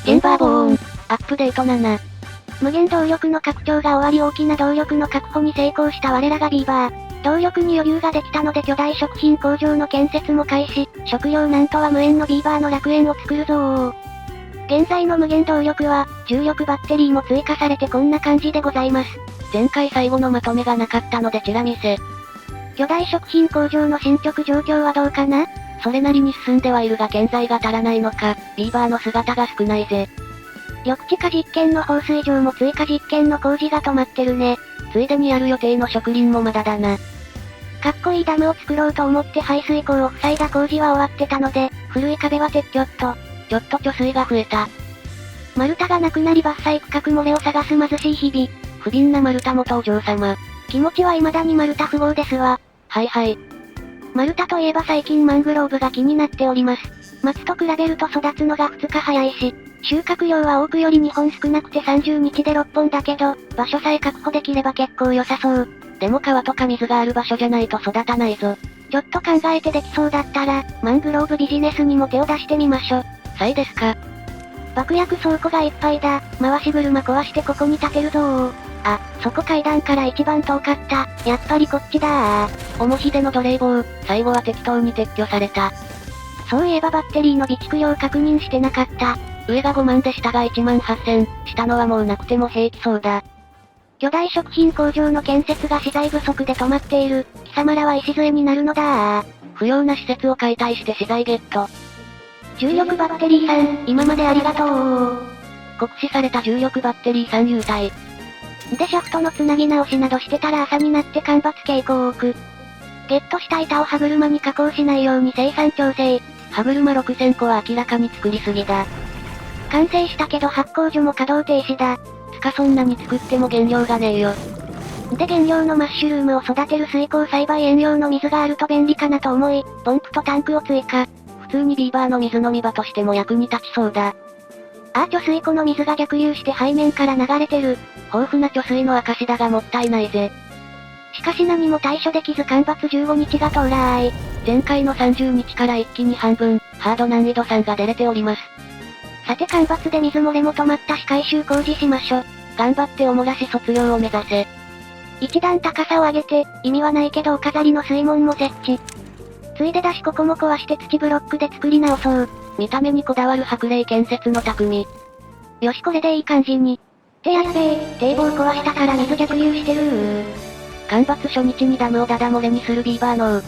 チェンバーボーン。アップデート7。無限動力の拡張が終わり大きな動力の確保に成功した我らがビーバー。動力に余裕ができたので巨大食品工場の建設も開始。食料なんとは無縁のビーバーの楽園を作るぞー。現在の無限動力は、重力バッテリーも追加されてこんな感じでございます。前回最後のまとめがなかったのでチラ見せ。巨大食品工場の進捗状況はどうかな？それなりに進んではいるが建材が足らないのか、ビーバーの姿が少ないぜ。緑地化実験の放水場も追加実験の工事が止まってるね。ついでにやる予定の植林もまだだな。かっこいいダムを作ろうと思って排水溝を塞いだ工事は終わってたので、古い壁は撤去っと。ちょっと貯水が増えた。丸太がなくなり伐採区画漏れを探す貧しい日々。不憫な丸太も登場様。気持ちは未だに丸太富豪ですわ。はいはい。丸太といえば最近マングローブが気になっております。松と比べると育つのが2日早いし、収穫量は多くより2本少なくて30日で6本だけど、場所さえ確保できれば結構良さそう。でも川とか水がある場所じゃないと育たないぞ。ちょっと考えてできそうだったら、マングローブビジネスにも手を出してみましょ。さいですか。爆薬倉庫がいっぱいだ。回し車壊してここに建てるぞー。あ、そこ階段から一番遠かった。やっぱりこっちだー。重ひでの奴隷棒、最後は適当に撤去された。そういえばバッテリーの備蓄量確認してなかった。上が5万で下が1万8000、下のはもうなくても平気そうだ。巨大食品工場の建設が資材不足で止まっている。貴様らは礎になるのだー。不要な施設を解体して資材ゲット。重力バッテリーさん、今までありがとう。酷使された重力バッテリー3優待。でシャフトのつなぎ直しなどしてたら朝になって間伐傾向多く。ゲットした板を歯車に加工しないように生産調整。歯車6000個は明らかに作りすぎだ。完成したけど発酵所も稼働停止だ。つかそんなに作っても原料がねえよ。で原料のマッシュルームを育てる水耕栽培塩用の水があると便利かなと思い、ポンプとタンクを追加。普通にビーバーの水飲み場としても役に立ちそうだ。貯水湖の水が逆流して背面から流れてる。豊富な貯水の証だがもったいないぜ。しかし何も対処できず間伐15日が到来。前回の30日から一気に半分、ハード難易度3が出れております。さて間伐で水漏れも止まったし回収工事しましょ。頑張っておもらし卒業を目指せ。一段高さを上げて、意味はないけどお飾りの水門も設置。ついでだしここも壊して土ブロックで作り直そう。見た目にこだわる白麗建設の匠。よしこれでいい感じに。ってやっべー、堤防壊したから水逆流してるー。間伐初日にダムをダダ漏れにするビーバーの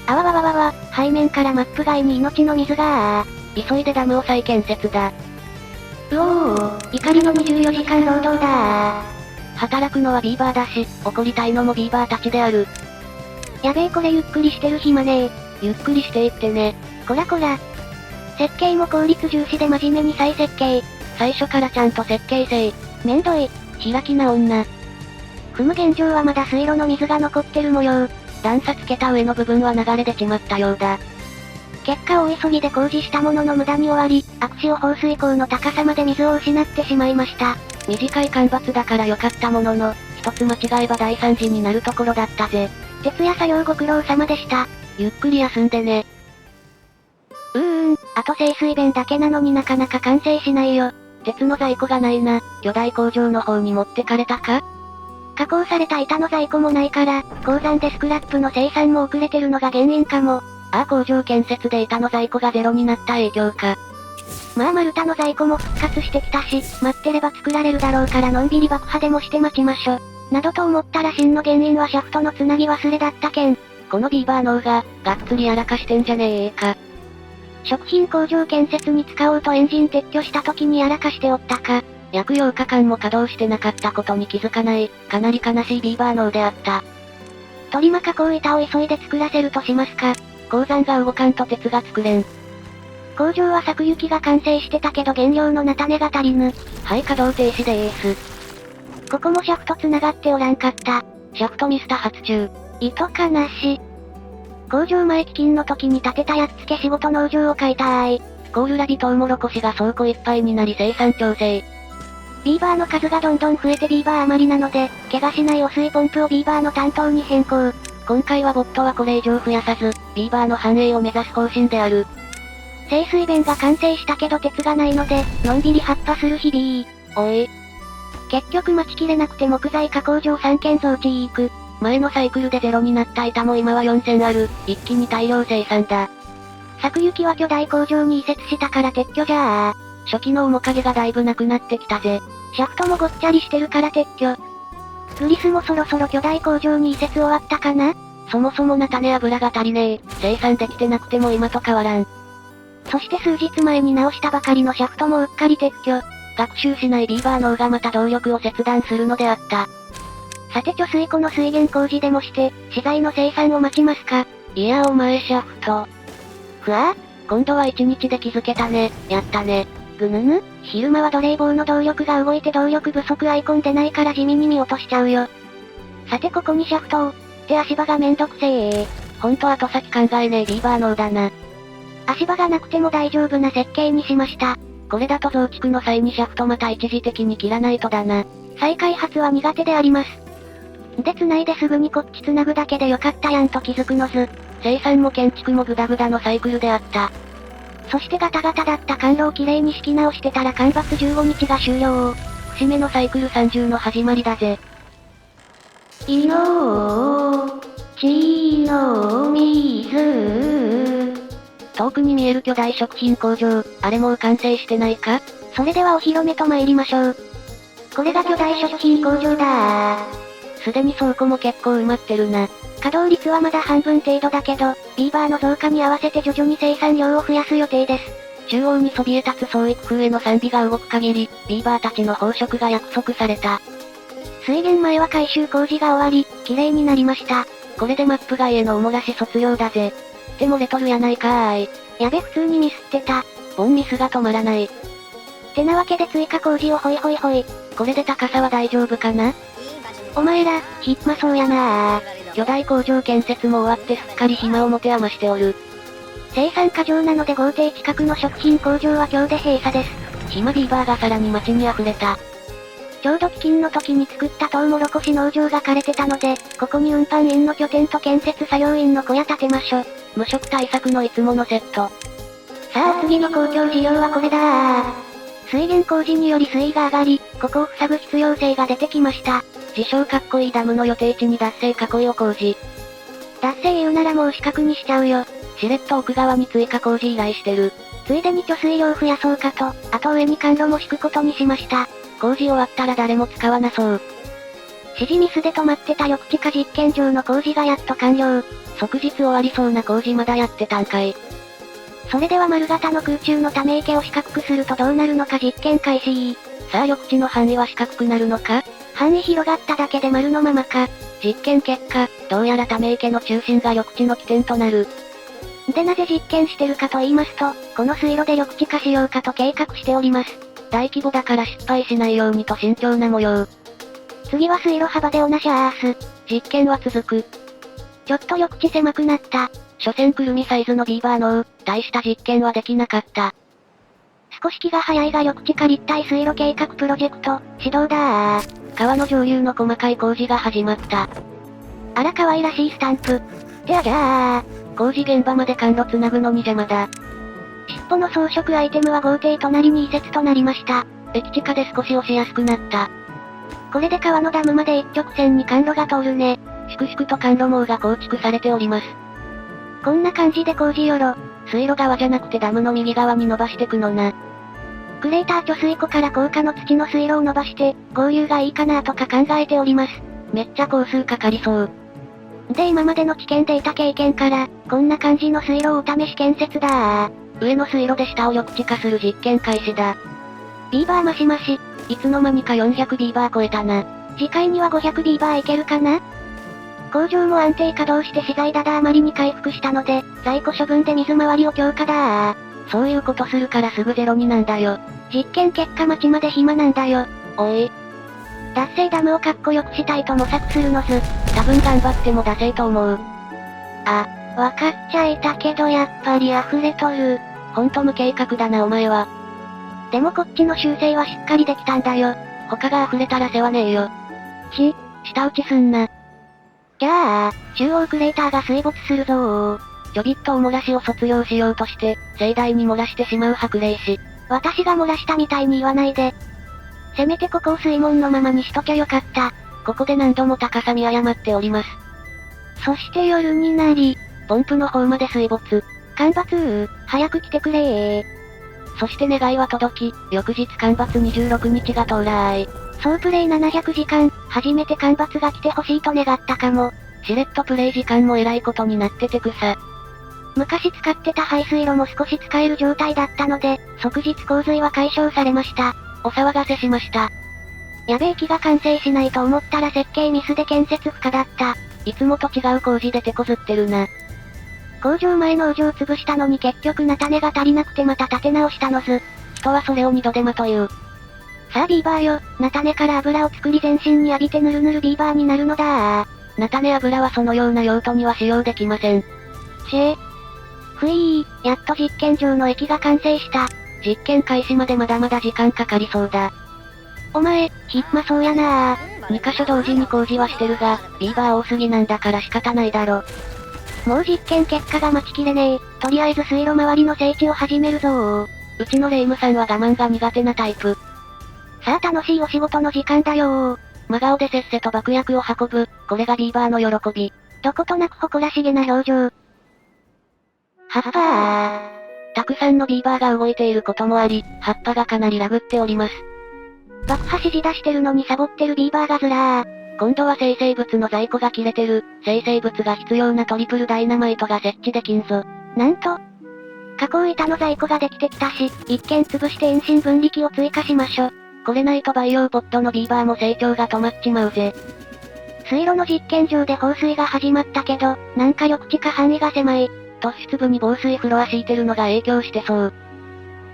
あわわわわわ、背面からマップ外に命の水が急いでダムを再建設だ。うおー、怒りの24時間労働だ働くのはビーバーだし、怒りたいのもビーバーたちである。やべえこれゆっくりしてる暇ねえ。ゆっくりしていってね。こらこら。設計も効率重視で真面目に再設計。最初からちゃんと設計せい。めんどい。開きな女。踏む現状はまだ水路の水が残ってる模様。段差つけた上の部分は流れ出ちまったようだ。結果大急ぎで工事したものの無駄に終わり、悪潮放水口の高さまで水を失ってしまいました。短い間伐だから良かったものの、一つ間違えば大惨事になるところだったぜ。徹夜作業ご苦労様でした。ゆっくり休んでね。あと清水弁だけなのになかなか完成しないよ。鉄の在庫がないな。巨大工場の方に持ってかれたか？加工された板の在庫もないから、鉱山でスクラップの生産も遅れてるのが原因かも。工場建設で板の在庫がゼロになった影響か。まあ丸太の在庫も復活してきたし、待ってれば作られるだろうからのんびり爆破でもして待ちましょ。などと思ったら真の原因はシャフトのつなぎ忘れだったけん。このビーバー脳が、がっつりやらかしてんじゃねえか。食品工場建設に使おうとエンジン撤去した時にやらかしておったか。約8日間も稼働してなかったことに気づかない、かなり悲しいビーバー脳であった。トリマ加工板を急いで作らせるとしますか。鉱山が動かんと鉄が作れん。工場は作雪が完成してたけど原料の菜種が足りぬ。はい稼働停止でーす。ここもシャフト繋がっておらんかった。シャフトミスタ発注。糸かなし。工場前基金の時に建てたやっつけ仕事農場を買いたい。コールラビトウモロコシが倉庫いっぱいになり生産調整。ビーバーの数がどんどん増えてビーバー余りなので、怪我しない汚水ポンプをビーバーの担当に変更。今回はボットはこれ以上増やさず、ビーバーの繁栄を目指す方針である。清水弁が完成したけど鉄がないので、のんびり発破する日々。おい。結局待ちきれなくて木材加工場3軒増地行く。前のサイクルでゼロになった板も今は4000ある。一気に大量生産だ。作行きは巨大工場に移設したから撤去じゃあ。初期の面影がだいぶなくなってきたぜ。シャフトもごっちゃりしてるから撤去。グリスもそろそろ巨大工場に移設終わったかな？そもそも菜種油が足りねえ。生産できてなくても今と変わらん。そして数日前に直したばかりのシャフトもうっかり撤去。学習しないビーバー脳がまた動力を切断するのであった。さて貯水湖の水源工事でもして、資材の生産を待ちますか？いやお前シャフト。ふわぁ？今度は1日で気づけたね。やったね。ぐぬぬ？昼間は奴隷棒の動力が動いて動力不足アイコン出ないから地味に見落としちゃうよ。さてここにシャフトを。って足場がめんどくせえ。ほんと後先考えねえビーバー脳だな。足場がなくても大丈夫な設計にしました。これだと増築の際にシャフトまた一時的に切らないとだな。再開発は苦手であります。で繋いですぐにこっち繋ぐだけでよかったやんと気づくのず。生産も建築もグダグダのサイクルであった。そしてガタガタだった管路をきれいに敷き直してたら干ばつ15日が終了。節目のサイクル30の始まりだぜ。いのーちの水。遠くに見える巨大食品工場、あれもう完成してないか？それではお披露目と参りましょう。これが巨大食品工場だー。すでに倉庫も結構埋まってるな。稼働率はまだ半分程度だけど、ビーバーの増加に合わせて徐々に生産量を増やす予定です。中央にそびえ立つ創育風への賛美が動く限り、ビーバーたちの飽食が約束された。水源前は改修工事が終わり、綺麗になりました。これでマップ外へのおもらし卒業だぜ。でもレトルやないかーい。やべ普通にミスってた。ボンミスが止まらない。てなわけで追加工事をほいほいほい。これで高さは大丈夫かな？お前ら、ひっまそうやなー。巨大工場建設も終わってすっかり暇を持て余しておる。生産過剰なので豪邸近くの食品工場は今日で閉鎖です。暇ビーバーがさらに街に溢れた。ちょうど飢饉の時に作ったトウモロコシ農場が枯れてたので、ここに運搬員の拠点と建設作業員の小屋建てましょ。無職対策のいつものセット。さあ次の公共事業はこれだー。水源工事により水位が上がり、ここを塞ぐ必要性が出てきました。自称かっこいいダムの予定地に脱水囲いを工事。脱水言うならもう四角にしちゃうよ。しれっと奥側に追加工事依頼してる。ついでに貯水量増やそうかと、あと上に管路も敷くことにしました。工事終わったら誰も使わなそう。指示ミスで止まってた緑地化実験場の工事がやっと完了。即日終わりそうな工事まだやってたんかい。それでは丸型の空中のため池を四角くするとどうなるのか実験開始。さあ緑地の範囲は四角くなるのか？範囲広がっただけで丸のままか。実験結果、どうやらため池の中心が緑地の起点となる。でなぜ実験してるかと言いますと、この水路で緑地化しようかと計画しております。大規模だから失敗しないようにと慎重な模様。次は水路幅でおなしゃーす。実験は続く。ちょっと緑地狭くなった。所詮くるみサイズのビーバー脳、大した実験はできなかった。少し気が早いが緑地化立体水路計画プロジェクト、始動だー。川の上流の細かい工事が始まった。あら可愛らしいスタンプ。てあじゃー。工事現場まで管路つなぐのに邪魔だ。尻尾の装飾アイテムは豪邸隣に移設となりました。駅地下で少し押しやすくなった。これで川のダムまで一直線に管路が通るね。粛々と管路網が構築されております。こんな感じで工事よろ。水路側じゃなくてダムの右側に伸ばしてくのな。クレーター貯水湖から高架の土の水路を伸ばして、合流がいいかなとか考えております。めっちゃ工数かかりそう。で今までの知見でいた経験から、こんな感じの水路をお試し建設だー。上の水路で下を緑地化する実験開始だ。ビーバーマシマシ。いつの間にか400ビーバー超えたな。次回には500ビーバーいけるかな？工場も安定稼働して資材だだ余りに回復したので、在庫処分で水回りを強化だー。そういうことするからすぐゼロになんだよ。実験結果待ちまで暇なんだよ。おい。脱水ダムをかっこよくしたいと模索するのず。多分頑張っても出せいと思う。あ、わかっちゃいたけどやっぱり溢れとる。ほんと無計画だなお前は。でもこっちの修正はしっかりできたんだよ。他が溢れたら世話ねえよ。舌打ちすんな。じゃあ、中央クレーターが水没するぞー。ちょびっとお漏らしを卒業しようとして、盛大に漏らしてしまう白霊士。私が漏らしたみたいに言わないで。せめてここを水門のままにしときゃよかった。ここで何度も高さ見誤っております。そして夜になり、ポンプの方まで水没。干ばつ早く来てくれー。そして願いは届き、翌日干ばつ26日が到来。総プレイ700時間、初めて干ばつが来てほしいと願ったかも。しれっとプレイ時間も偉いことになってて草。昔使ってた排水路も少し使える状態だったので、即日洪水は解消されました。お騒がせしました。やべえ木が完成しないと思ったら設計ミスで建設不可だった。いつもと違う工事で手こずってるな。工場前農場潰したのに結局菜種が足りなくてまた立て直したのず。人はそれを二度手間という。さあビーバーよ、菜種から油を作り全身に浴びてぬるぬるビーバーになるのだー。菜種油はそのような用途には使用できません。ふいー、やっと実験場の駅が完成した。実験開始までまだまだ時間かかりそうだ。お前、暇そうやなー。2カ所同時に工事はしてるが、ビーバー多すぎなんだから仕方ないだろ。もう実験結果が待ちきれねえ。とりあえず水路周りの整地を始めるぞー。うちの霊夢さんは我慢が苦手なタイプ。さあ楽しいお仕事の時間だよー。真顔でせっせと爆薬を運ぶ、これがビーバーの喜び。どことなく誇らしげな表情。葉っぱたくさんのビーバーが動いていることもあり、葉っぱがかなりラグっております。爆破指示出してるのにサボってるビーバーがずらー。今度は生成物の在庫が切れてる、生成物が必要なトリプルダイナマイトが設置できんぞ。なんと、加工板の在庫ができてきたし、一見潰して遠心分離機を追加しましょ。これないと培養ポッドのビーバーも成長が止まっちまうぜ。水路の実験場で放水が始まったけど、なんか緑地か範囲が狭い。突出部に防水フロア敷いてるのが影響してそう。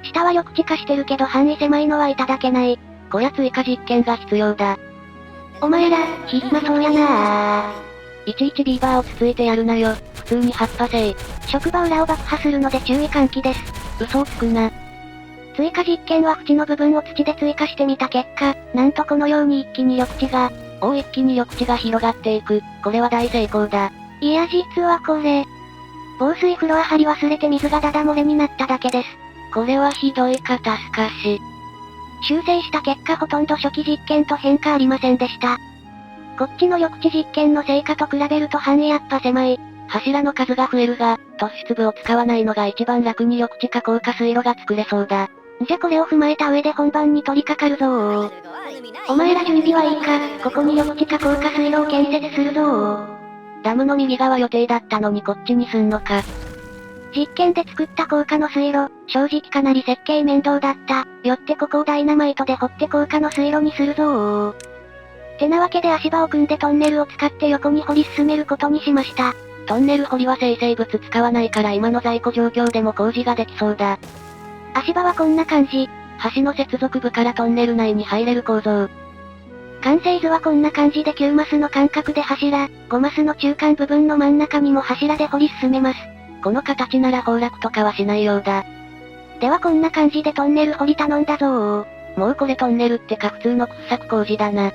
下は緑地化してるけど範囲狭いのはいただけない。こや追加実験が必要だ。お前ら、暇そうやなー。いちいちビーバーをつついてやるなよ。普通に葉っぱせい。職場裏を爆破するので注意喚起です。嘘をつくな。追加実験は縁の部分を土で追加してみた結果、なんとこのように一気に緑地が、一気に緑地が広がっていく。これは大成功だ。いや実はこれ、防水フロア張り忘れて水がダダ漏れになっただけです。これはひどい肩透かし。修正した結果ほとんど初期実験と変化ありませんでした。こっちの緑地実験の成果と比べると範囲やっぱ狭い。柱の数が増えるが、突出部を使わないのが一番楽に緑地化高架水路が作れそうだ。じゃこれを踏まえた上で本番に取り掛かるぞー。お前ら準備はいいか、ここに緑地化高架水路を建設するぞー。ダムの右側予定だったのにこっちにすんのか。実験で作った高架の水路、正直かなり設計面倒だった。よってここをダイナマイトで掘って高架の水路にするぞー。てなわけで足場を組んでトンネルを使って横に掘り進めることにしました。トンネル掘りは生成物使わないから今の在庫状況でも工事ができそうだ。足場はこんな感じ。橋の接続部からトンネル内に入れる構造。完成図はこんな感じで9マスの間隔で柱、5マスの中間部分の真ん中にも柱で掘り進めます。この形なら崩落とかはしないようだ。ではこんな感じでトンネル掘り頼んだぞー。もうこれトンネルってか普通の掘削工事だな。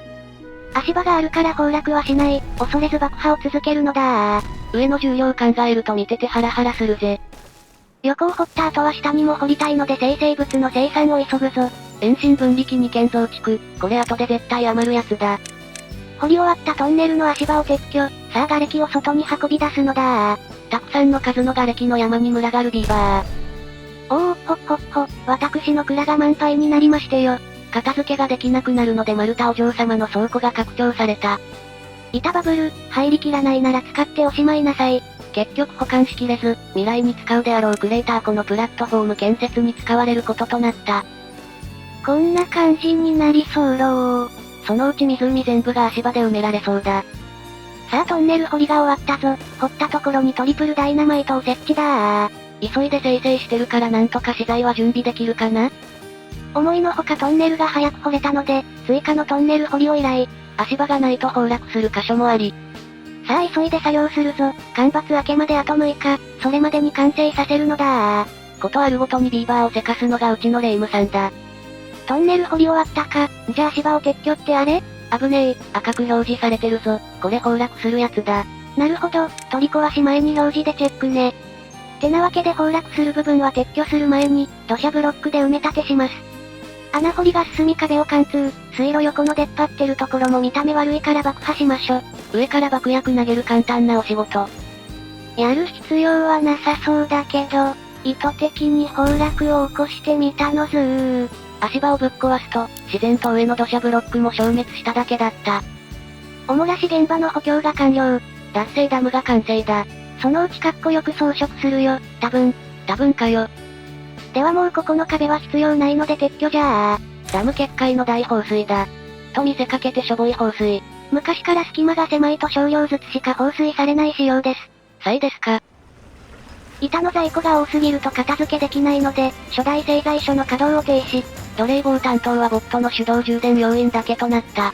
足場があるから崩落はしない、恐れず爆破を続けるのだー。上の重量考えると見ててハラハラするぜ。横を掘った後は下にも掘りたいので生成物の生産を急ぐぞ。遠心分離機に建造地区、これ後で絶対余るやつだ。掘り終わったトンネルの足場を撤去、さあ瓦礫を外に運び出すのだー。たくさんの数の瓦礫の山に群がるビーバー。おー、ほっほっほ、私の蔵が満杯になりましてよ。片付けができなくなるのでマルタお嬢様の倉庫が拡張された。板バブル、入りきらないなら使っておしまいなさい。結局保管しきれず、未来に使うであろうクレーター湖のプラットフォーム建設に使われることとなった。こんな感じになりそうろー。そのうち湖全部が足場で埋められそうだ。さあトンネル掘りが終わったぞ。掘ったところにトリプルダイナマイトを設置だー。急いで生成してるからなんとか資材は準備できるかな？思いのほかトンネルが早く掘れたので、追加のトンネル掘りを依頼。足場がないと崩落する箇所もあり。さあ急いで作業するぞ。干ばつ明けまであと6日、それまでに完成させるのだー。ことあるごとにビーバーをせかすのがうちの霊夢さんだ。トンネル掘り終わったか、じゃあ足場を撤去ってあれ？危ねえ、赤く表示されてるぞ。これ崩落するやつだ。なるほど、取り壊し前に表示でチェックね。てなわけで崩落する部分は撤去する前に、土砂ブロックで埋め立てします。穴掘りが進み壁を貫通、水路横の出っ張ってるところも見た目悪いから爆破しましょ。上から爆薬投げる簡単なお仕事。やる必要はなさそうだけど、意図的に崩落を起こしてみたのずー。足場をぶっ壊すと、自然と上の土砂ブロックも消滅しただけだった。おもらし現場の補強が完了。脱水ダムが完成だ。そのうちかっこよく装飾するよ、多分かよ。ではもうここの壁は必要ないので撤去じゃあ。ダム決壊の大放水だ。と見せかけてしょぼい放水。昔から隙間が狭いと少量ずつしか放水されない仕様です。ですか。板の在庫が多すぎると片付けできないので、初代製材所の稼働を停止。奴隷棒担当はボットの手動充電要員だけとなった。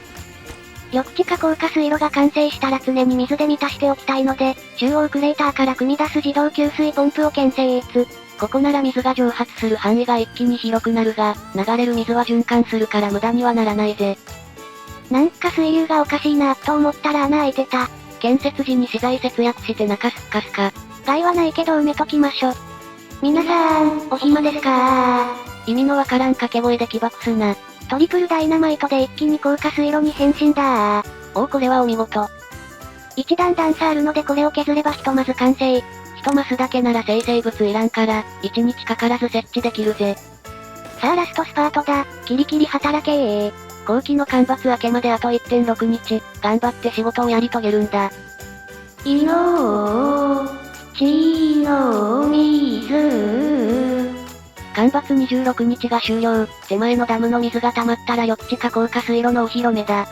緑地下降下水路が完成したら常に水で満たしておきたいので、中央クレーターから組み出す自動給水ポンプを建設。ここなら水が蒸発する範囲が一気に広くなるが、流れる水は循環するから無駄にはならないぜ。なんか水流がおかしいなと思ったら穴開いてた。建設時に資材節約して中すっかすか。害はないけど埋めときましょ。皆さん、お暇ですか？意味のわからん掛け声で起爆すな。トリプルダイナマイトで一気に降下水路に変身だー。これはお見事。一段段差あるのでこれを削ればひとまず完成。一マスだけなら生成物いらんから、1日かからず設置できるぜ。さあラストスパートだ。キリキリ働けー。後期の干ばつ明けまであと 1.6 日、頑張って仕事をやり遂げるんだ。いのーちの水。干ばつ26日が終了。手前のダムの水が溜まったら緑地下降下水路のお披露目だ。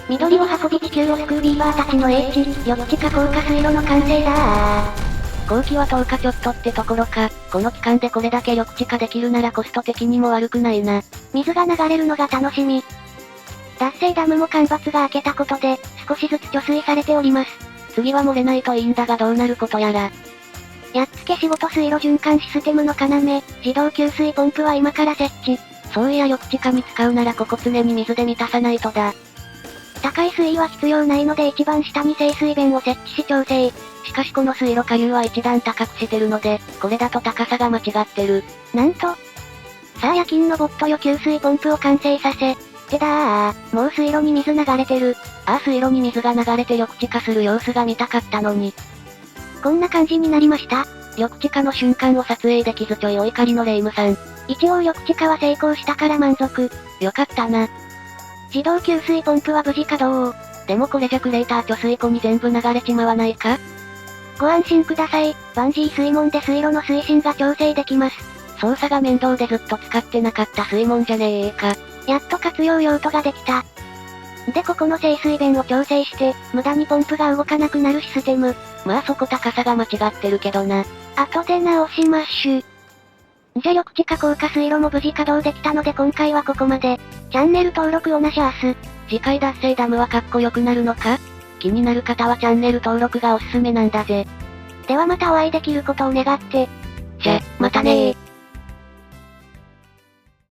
緑を運び地球を救うビーバーたちの英知、緑地下降下水路の完成だー。工期は10日ちょっとってところか、この期間でこれだけ緑地化できるならコスト的にも悪くないな。水が流れるのが楽しみ。脱水ダムも干ばつが明けたことで、少しずつ貯水されております。次は漏れないといいんだがどうなることやら。やっつけ仕事水路循環システムの要、自動給水ポンプは今から設置。そういや緑地化に使うならここ常に水で満たさないとだ。高い水位は必要ないので一番下に静水弁を設置し調整。しかしこの水路下流は一段高くしてるので、これだと高さが間違ってる。なんと。さあ夜勤のボットよ給水ポンプを完成させ。ってだー、もう水路に水流れてる。水路に水が流れて緑地化する様子が見たかったのに。こんな感じになりました。緑地化の瞬間を撮影できずちょいお怒りのレイムさん。一応緑地化は成功したから満足。よかったな。自動給水ポンプは無事稼働。でもこれじゃクレーター貯水庫に全部流れちまわないか？ご安心ください。バンジー水門で水路の水深が調整できます。操作が面倒でずっと使ってなかった水門じゃねえか。やっと活用用途ができた。でここの静水弁を調整して、無駄にポンプが動かなくなるシステム。まあそこ高さが間違ってるけどな。後で直しまっしゅ。じゃ緑地下降下水路も無事稼働できたので今回はここまで。チャンネル登録おなしゃーす。次回脱水ダムはかっこよくなるのか？気になる方はチャンネル登録がおすすめなんだぜ。ではまたお会いできることを願って。じゃ、またねー。